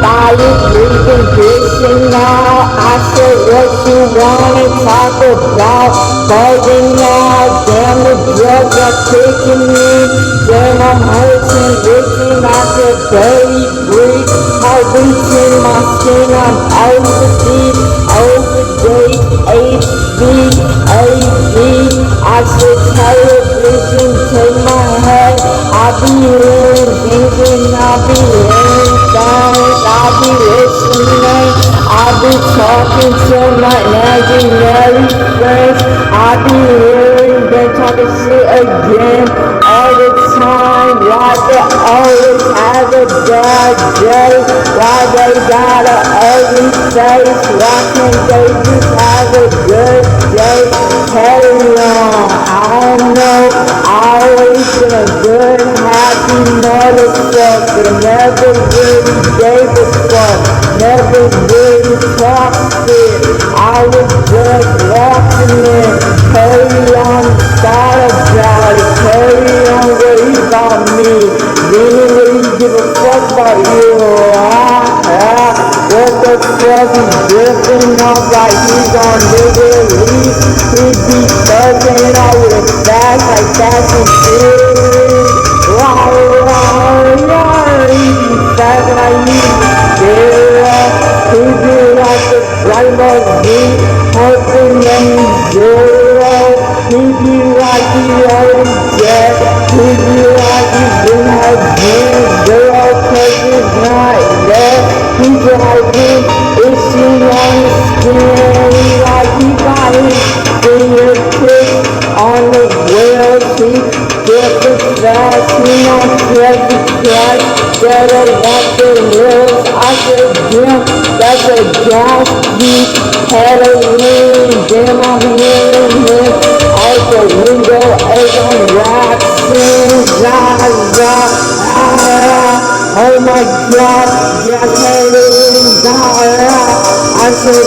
tired, leaving dishing now. I said what you wanna talk about. Bugging out, damn the drugs are kicking me. Damn I'm hurting, looking at the dirty brick. Heart reaching my skin, I'm overdate, I said television, take my head. I be hearing thinking, I be hearing sounds, I be listening, I be talking to my imaginary friends. I be hearing them talking shit again all the time. Why they always have a bad day? Why they got an ugly face? Why can't they just have a good day? Carry on, I don't know. I always been a good, happy motherfucker. Never really gave a fuck. Never really talked it. I was just walking in. Carry on, thought about it. Carry on, worry about me. Didn't really give a fuck about you. What the fuck is different? I'm like, he's on literally. He be thugging out with a bag like Fast and Furious. He be thugging like he be like the right of me, hoping that he's zero. He be like he already dead. He be like he's been had dreams, zero, cause it's not there. He be like his issue on his skin. He like he got his fingertips on the wheels. He get the fast, he don't care the cash. Better want the wheels. I said, damn, that's a gas beat. Heroin, damn, I'm hearing him out the window as I'm waxing. Oh my god, yes, heroin, I said,